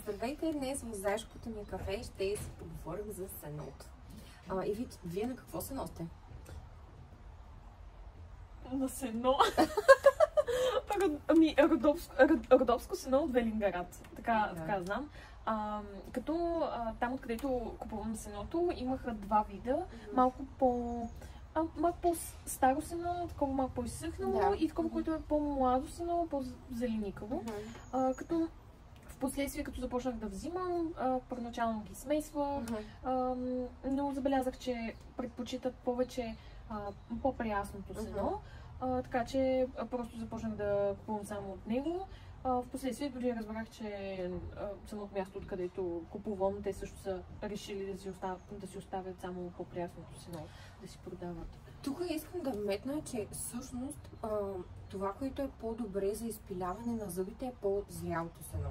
Здравейте, днес в Заешкото ни кафе ще си поговорим за сеното. И вие на какво сено сте? На сено? Родопско сено от Велинград, така знам. Като там, откъдето купувам сеното, имаха два вида. Малко по-старо сено, такова малко по-изсъхнало и такова, което е по-младо сено, по-зеленикаво. Като впоследствие, като започнах да взимам, първоначално ги смесвах, но забелязах, че предпочитат повече по-прясното сено. Така че просто започнах да купувам само от него. Впоследствие дори разбрах, че самото място, откъдето купувам, те също са решили да си оставят само по-прясното сено, да си продават. Тук искам да вметна, че всъщност това, което е по-добре за изпиляване на зъбите, е по-зрялото сено.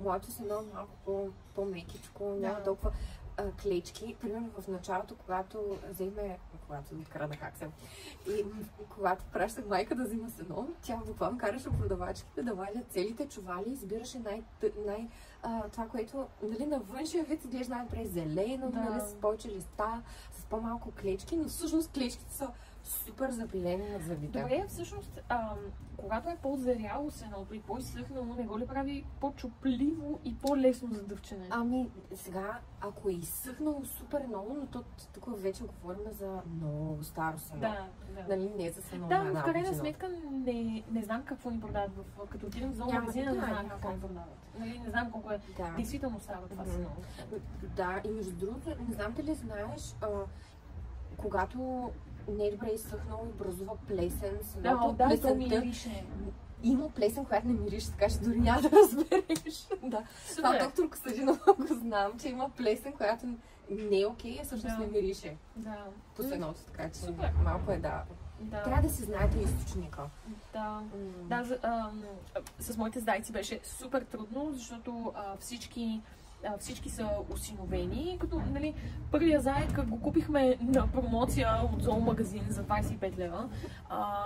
Младото сено е малко по-мекичко, няма толкова клечки. Примерно в началото, когато откраднах аксен и когато пращах майка да взима сено, тя буквално караше продавачките да валят целите чували, избираше това, което на външния вид изглежда най-добре зелено, с повече листа, с по-малко клечки, но всъщност клечките са супер запилени на зъбите. Добре, всъщност, когато е по-зряло сеното и по-изсъхнало, не го ли прави по-чупливо и по-лесно за дъвчене? Сега, ако е изсъхнало супер много, но тук вече говорим за много старо сено. Нали, не за сено. Да, в крайна сметка не знам какво ни продават. Като отидем в зоомагазина, не знам какво ни продават. Нали, не знам колко е действително старо това сено. Да, и между другото, не знам дали знаеш, когато не е добре изсъхнало и образува плесен, сеното, то мирише. Има плесен, която не мирише, така че дори няма да разбереш. Това доктор Костадинова го знам, че има плесен, която не е окей, а всъщност не мирише по сеното, така че малко е Трябва да си знаете източника. С моите зайци беше супер трудно, защото всички са осиновени, като първия заек го купихме на промоция от зоомагазин за 25 лева,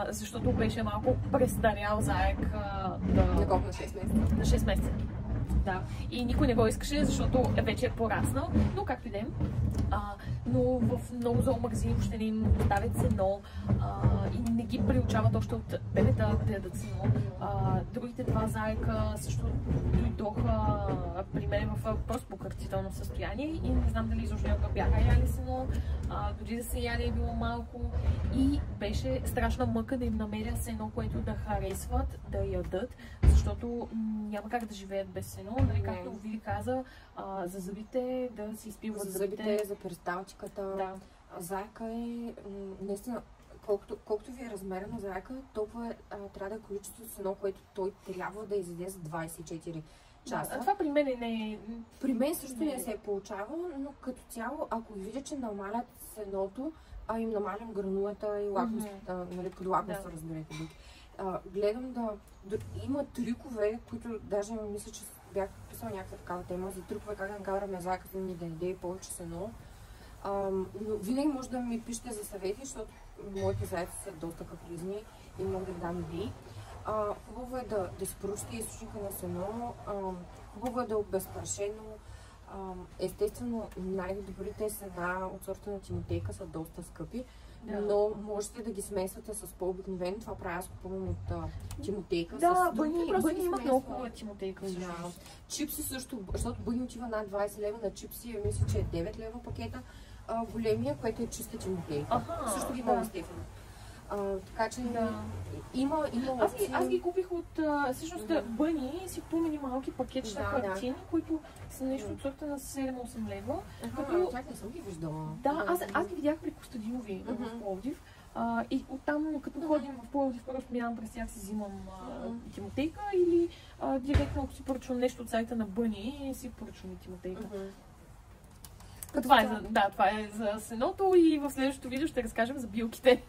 защото беше малко престарял заек на 6 месеца. На 6 месеца. Да. И никой не го искаше, защото вече е пораснал, но както и да е. Но в много зоомагазини въобще не им давят сено и не ги приучават още от бебета да ядат сено. Другите два заека също дойдоха при мен в просто покъртително състояние и не знам дали изобщо някога бяха яли сено, дори да се яде е било малко и беше страшна мъка да им намеря сено, което да харесват, да ядат, защото няма как да живеят без сено. Както Вили каза, за зъбите да си изпиват зъбите, за перисталчиката. Заека е наистина, колкото ви е размера на заека, толкова трябва да е количество сено, което той трябва да изяде за 24 часа. Това при мен не е... При мен също не се е получавало, но като цяло, ако видя, че намалят сеното, им намалям гранулата и лакомството, под лакомство, разберете. Гледам има трикове, които даже мисля, че бях писала някаква такава тема за трикове, как да накараме заеката ни да яде повече сено. Но винаги може да ми пишете за съвети, защото моите зайци са доста капризни и мога да дам идеи. Хубаво е да си проучите източника на сено, хубаво е да е обезпрашено. Естествено, най-добрите сена от сорта на Тимотейка са доста скъпи, но можете да ги смесвате с по-обикновено. Това правя аз купувам от Тимотейка. Бъни има много Тимотейка. Чипси също, защото бъни отива над 20 лева, на чипси мисля, че е 9 лева пакета. Големия, което е чиста Тимотейка. Също ги има Стефано. Така че има опции. Аз ги купих от всъщност бъни си по-мини малки пакетчета картини, които са нещо от сорта на 7-8 лева. Тях не съм ги виждала. Аз ги видях при Костадинови в Пловдив. И оттам, като ходим в Пловдив, просто минавам през тях си взимам Тимотейка или директно, ако си поръчвам нещо от сайта на бъни, си поръчвам и Тимотейка. Това е за сеното и в следващото видео ще разкажем за билките.